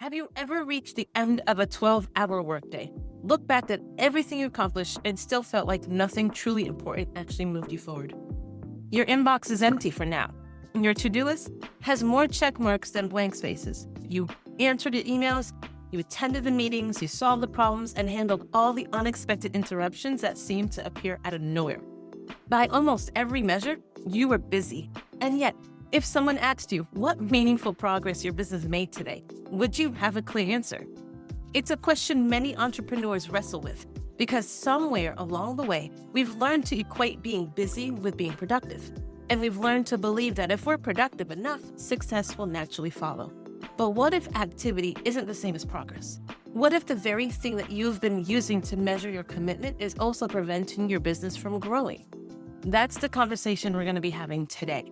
Have you ever reached the end of a 12-hour workday, looked back at everything you accomplished, and still felt like nothing truly important actually moved you forward? Your inbox is empty for now, and your to-do list has more check marks than blank spaces. You answered your emails, you attended the meetings, you solved the problems, and handled all the unexpected interruptions that seemed to appear out of nowhere. By almost every measure, you were busy. And yet, if someone asked you what meaningful progress your business made today, would you have a clear answer? It's a question many entrepreneurs wrestle with because somewhere along the way, we've learned to equate being busy with being productive. And we've learned to believe that if we're productive enough, success will naturally follow. But what if activity isn't the same as progress? What if the very thing that you've been using to measure your commitment is also preventing your business from growing? That's the conversation we're going to be having today.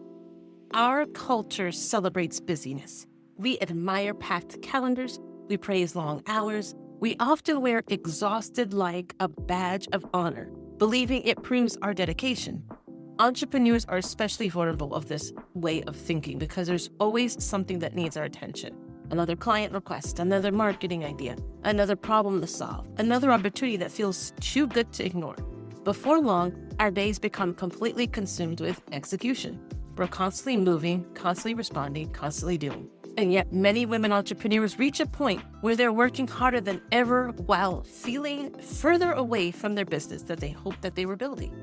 Our culture celebrates busyness. We admire packed calendars. We praise long hours. We often wear exhausted like a badge of honor, believing it proves our dedication. Entrepreneurs are especially vulnerable of this way of thinking because there's always something that needs our attention. Another client request, another marketing idea, another problem to solve, another opportunity that feels too good to ignore. Before long, our days become completely consumed with execution. We're constantly moving, constantly responding, constantly doing. And yet many women entrepreneurs reach a point where they're working harder than ever while feeling further away from their business that they hoped that they were building.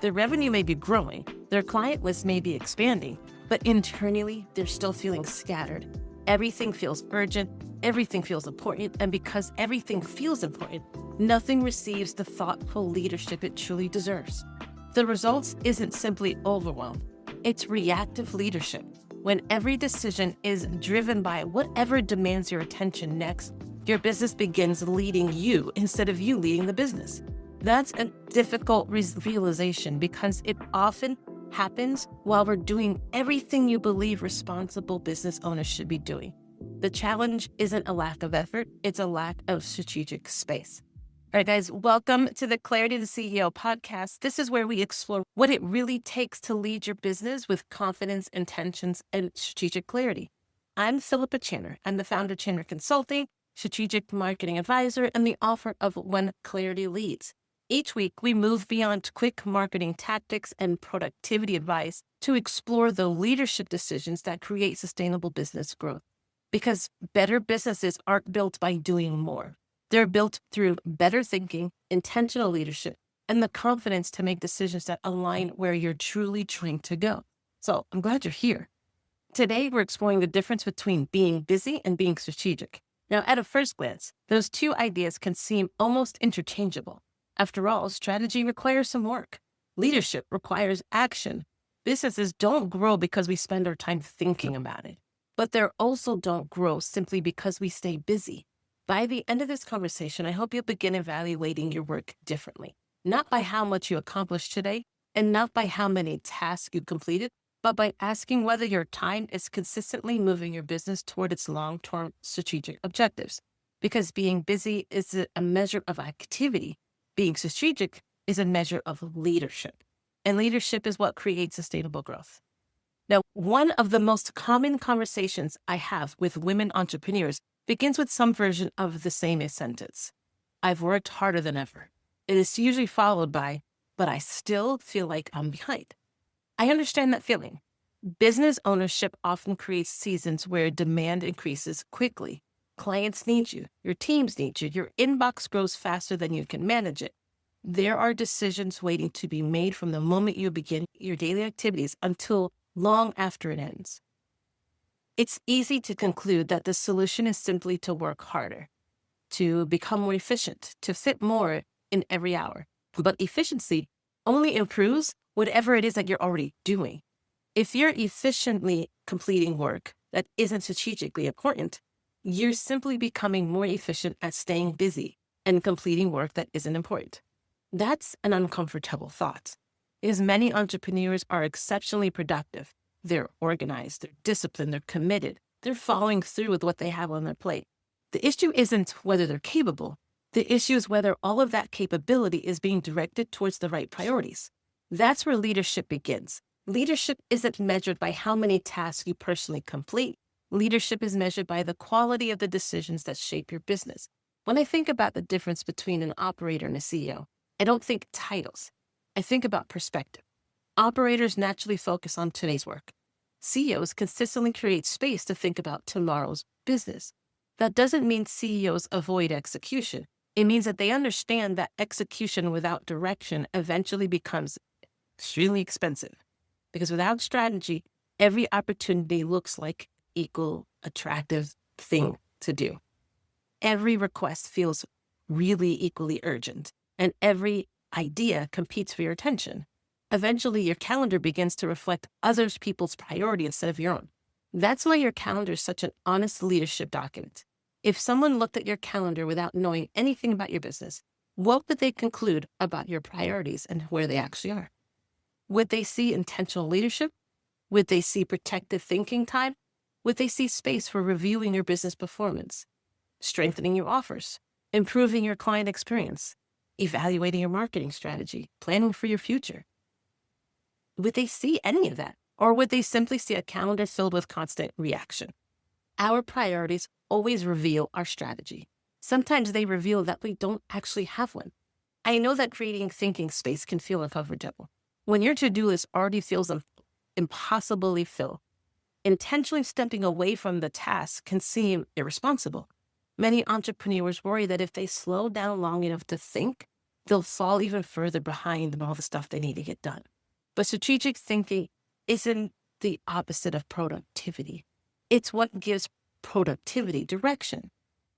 Their revenue may be growing, their client list may be expanding, but internally they're still feeling scattered. Everything feels urgent, everything feels important, and because everything feels important, nothing receives the thoughtful leadership it truly deserves. The results isn't simply overwhelm. It's reactive leadership. When every decision is driven by whatever demands your attention next, your business begins leading you instead of you leading the business. That's a difficult realization because it often happens while we're doing everything you believe responsible business owners should be doing. The challenge isn't a lack of effort, it's a lack of strategic space. All right, guys, welcome to the Clarity of the CEO podcast. This is where we explore what it really takes to lead your business with confidence, intentions, and strategic clarity. I'm Philippa Channer. I'm the founder of Channer Consulting, strategic marketing advisor, and the author of When Clarity Leads. Each week, we move beyond quick marketing tactics and productivity advice to explore the leadership decisions that create sustainable business growth. Because better businesses aren't built by doing more. They're built through better thinking, intentional leadership, and the confidence to make decisions that align where you're truly trying to go. So I'm glad you're here. Today, we're exploring the difference between being busy and being strategic. Now, at a first glance, those two ideas can seem almost interchangeable. After all, strategy requires some work. Leadership requires action. Businesses don't grow because we spend our time thinking about it, but they also don't grow simply because we stay busy. By the end of this conversation, I hope you'll begin evaluating your work differently, not by how much you accomplished today, and not by how many tasks you completed, but by asking whether your time is consistently moving your business toward its long-term strategic objectives. Because being busy is a measure of activity, being strategic is a measure of leadership, and leadership is what creates sustainable growth. Now, one of the most common conversations I have with women entrepreneurs begins with some version of the same sentence. I've worked harder than ever. It is usually followed by, but I still feel like I'm behind. I understand that feeling. Business ownership often creates seasons where demand increases quickly. Clients need you, your teams need you, your inbox grows faster than you can manage it. There are decisions waiting to be made from the moment you begin your daily activities until long after it ends. It's easy to conclude that the solution is simply to work harder, to become more efficient, to fit more in every hour. But efficiency only improves whatever it is that you're already doing. If you're efficiently completing work that isn't strategically important, you're simply becoming more efficient at staying busy and completing work that isn't important. That's an uncomfortable thought, because many entrepreneurs are exceptionally productive. They're organized, they're disciplined, they're committed, they're following through with what they have on their plate. The issue isn't whether they're capable. The issue is whether all of that capability is being directed towards the right priorities. That's where leadership begins. Leadership isn't measured by how many tasks you personally complete. Leadership is measured by the quality of the decisions that shape your business. When I think about the difference between an operator and a CEO, I don't think titles. I think about perspective. Operators naturally focus on today's work. CEOs consistently create space to think about tomorrow's business. That doesn't mean CEOs avoid execution. It means that they understand that execution without direction eventually becomes extremely expensive. Because without strategy, every opportunity looks like equal attractive thing to do. Every request feels really equally urgent, and every idea competes for your attention. Eventually, your calendar begins to reflect other people's priority instead of your own. That's why your calendar is such an honest leadership document. If someone looked at your calendar without knowing anything about your business, what would they conclude about your priorities and where they actually are? Would they see intentional leadership? Would they see protective thinking time? Would they see space for reviewing your business performance, strengthening your offers, improving your client experience, evaluating your marketing strategy, planning for your future? Would they see any of that? Or would they simply see a calendar filled with constant reaction? Our priorities always reveal our strategy. Sometimes they reveal that we don't actually have one. I know that creating thinking space can feel uncomfortable. When your to-do list already feels impossibly full, intentionally stepping away from the task can seem irresponsible. Many entrepreneurs worry that if they slow down long enough to think, they'll fall even further behind in all the stuff they need to get done. But strategic thinking isn't the opposite of productivity. It's what gives productivity direction.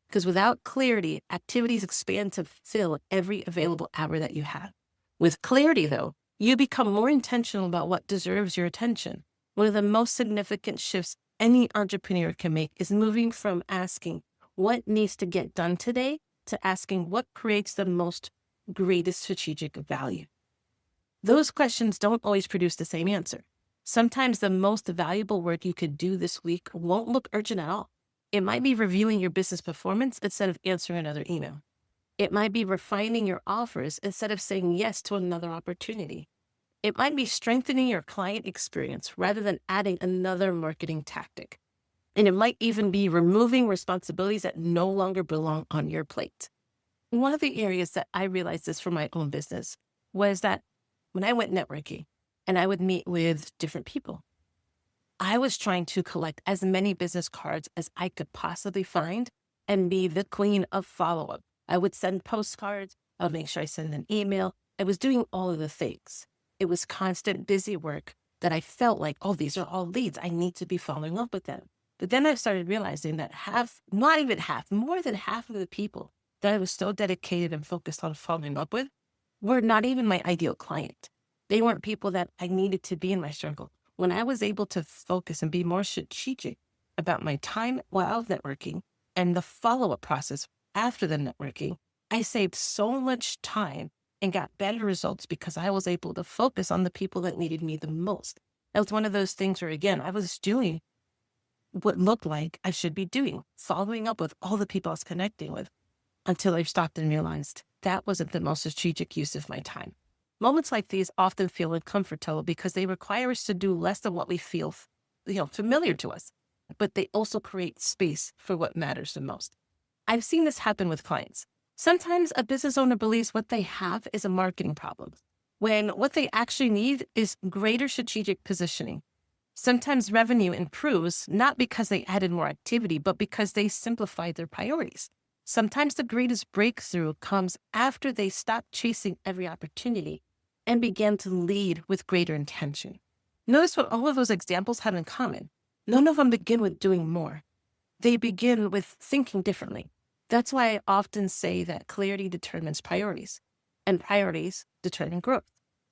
Because without clarity, activities expand to fill every available hour that you have. With clarity, though, you become more intentional about what deserves your attention. One of the most significant shifts any entrepreneur can make is moving from asking what needs to get done today to asking what creates the greatest strategic value. Those questions don't always produce the same answer. Sometimes the most valuable work you could do this week won't look urgent at all. It might be reviewing your business performance instead of answering another email. It might be refining your offers instead of saying yes to another opportunity. It might be strengthening your client experience rather than adding another marketing tactic. And it might even be removing responsibilities that no longer belong on your plate. One of the areas that I realized this for my own business was that when I went networking and I would meet with different people, I was trying to collect as many business cards as I could possibly find and be the queen of follow-up. I would send postcards. I would make sure I send an email. I was doing all of the things. It was constant busy work that I felt like, oh, these are all leads. I need to be following up with them. But then I started realizing that more than half of the people that I was so dedicated and focused on following up with were not even my ideal client. They weren't people that I needed to be in my circle. When I was able to focus and be more strategic about my time while networking and the follow-up process after the networking, I saved so much time and got better results because I was able to focus on the people that needed me the most. That was one of those things where, again, I was doing what looked like I should be doing, following up with all the people I was connecting with, until I stopped and realized that wasn't the most strategic use of my time. Moments like these often feel uncomfortable because they require us to do less than what we feel, familiar to us, but they also create space for what matters the most. I've seen this happen with clients. Sometimes a business owner believes what they have is a marketing problem, when what they actually need is greater strategic positioning. Sometimes revenue improves not because they added more activity, but because they simplified their priorities. Sometimes the greatest breakthrough comes after they stop chasing every opportunity and began to lead with greater intention. Notice what all of those examples have in common. None of them begin with doing more. They begin with thinking differently. That's why I often say that clarity determines priorities, and priorities determine growth.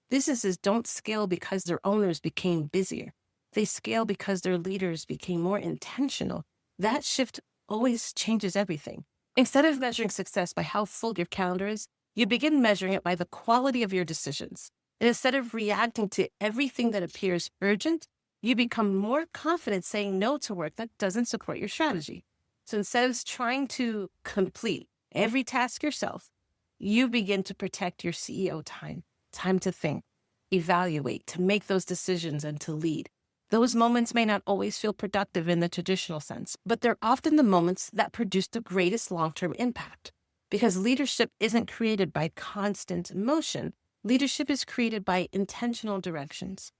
Businesses don't scale because their owners became busier. They scale because their leaders became more intentional. That shift always changes everything. Instead of measuring success by how full your calendar is, you begin measuring it by the quality of your decisions. And instead of reacting to everything that appears urgent, you become more confident saying no to work that doesn't support your strategy. So instead of trying to complete every task yourself, you begin to protect your CEO time to think, evaluate, to make those decisions, and to lead. Those moments may not always feel productive in the traditional sense, but they're often the moments that produce the greatest long-term impact. Because leadership isn't created by constant motion. Leadership is created by intentional directions.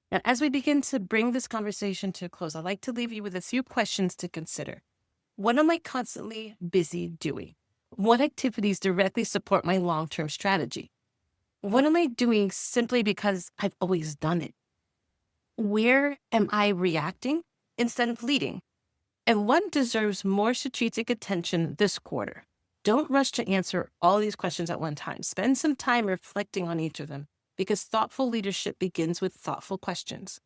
Now, as we begin to bring this conversation to a close, I'd like to leave you with a few questions to consider. What am I constantly busy doing? What activities directly support my long-term strategy? What am I doing simply because I've always done it? Where am I reacting instead of leading? And what deserves more strategic attention this quarter? Don't rush to answer all these questions at one time. Spend some time reflecting on each of them, because thoughtful leadership begins with thoughtful questions.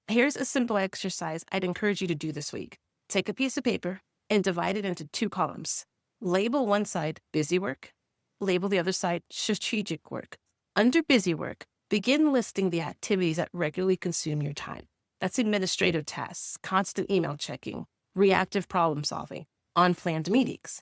Here's a simple exercise I'd encourage you to do this week. Take a piece of paper and divide it into 2 columns. Label one side busy work, label the other side strategic work. Under busy work, begin listing the activities that regularly consume your time. That's administrative tasks, constant email checking, reactive problem solving, unplanned meetings.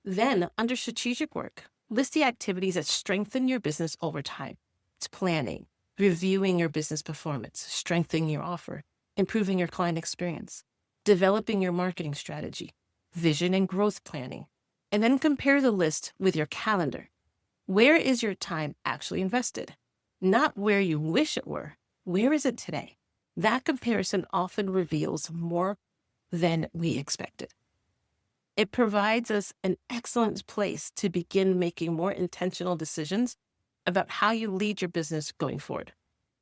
Then, under strategic work, list the activities that strengthen your business over time. It's planning, reviewing your business performance, strengthening your offer, improving your client experience, developing your marketing strategy, vision and growth planning. And then compare the list with your calendar. Where is your time actually invested? Not where you wish it were. Where is it today? That comparison often reveals more than we expected. It provides us an excellent place to begin making more intentional decisions about how you lead your business going forward.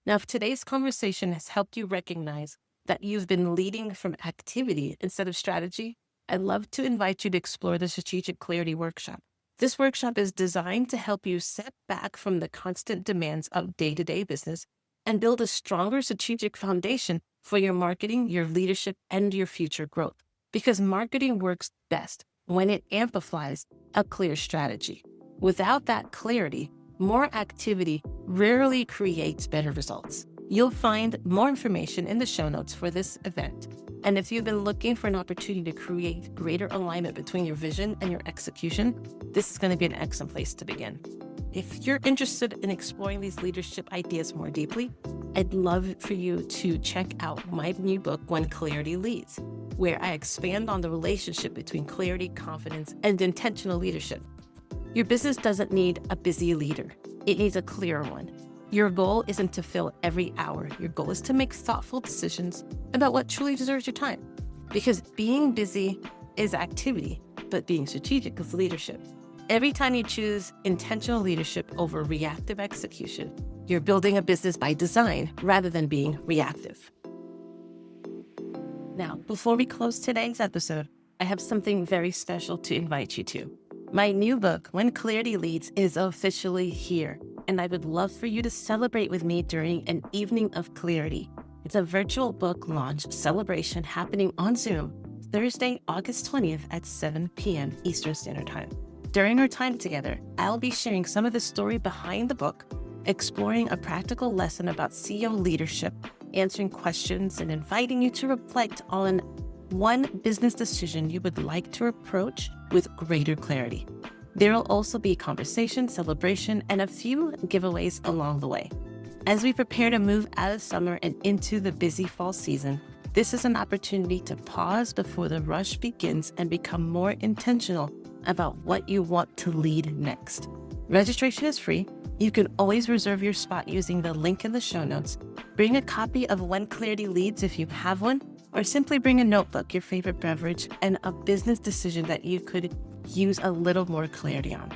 Now, if today's conversation has helped you recognize that you've been leading from activity instead of strategy, I'd love to invite you to explore the Strategic Clarity Workshop. This workshop is designed to help you step back from the constant demands of day-to-day business and build a stronger strategic foundation for your marketing, your leadership, and your future growth. Because marketing works best when it amplifies a clear strategy. Without that clarity, more activity rarely creates better results. You'll find more information in the show notes for this event. And if you've been looking for an opportunity to create greater alignment between your vision and your execution, this is going to be an excellent place to begin. If you're interested in exploring these leadership ideas more deeply, I'd love for you to check out my new book, When Clarity Leads, where I expand on the relationship between clarity, confidence, and intentional leadership. Your business doesn't need a busy leader. It needs a clear one. Your goal isn't to fill every hour. Your goal is to make thoughtful decisions about what truly deserves your time. Because being busy is activity, but being strategic is leadership. Every time you choose intentional leadership over reactive execution, you're building a business by design rather than being reactive. Now, before we close today's episode, I have something very special to invite you to. My new book, When Clarity Leads, is officially here, and I would love for you to celebrate with me during an evening of clarity. It's a virtual book launch celebration happening on Zoom Thursday, August 20th at 7 p.m. Eastern Standard Time. During our time together, I'll be sharing some of the story behind the book, exploring a practical lesson about CEO leadership, answering questions, and inviting you to reflect on one business decision you would like to approach with greater clarity. There will also be conversation, celebration, and a few giveaways along the way. As we prepare to move out of summer and into the busy fall season, this is an opportunity to pause before the rush begins and become more intentional about what you want to lead next. Registration is free. You can always reserve your spot using the link in the show notes. Bring a copy of When Clarity Leads if you have one, or simply bring a notebook, your favorite beverage, and a business decision that you could use a little more clarity on.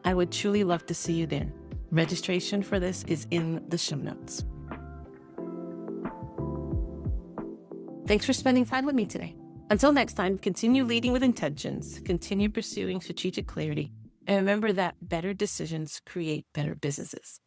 I would truly love to see you there. Registration for this is in the show notes. Thanks for spending time with me today. Until next time, continue leading with intentions, continue pursuing strategic clarity, and remember that better decisions create better businesses.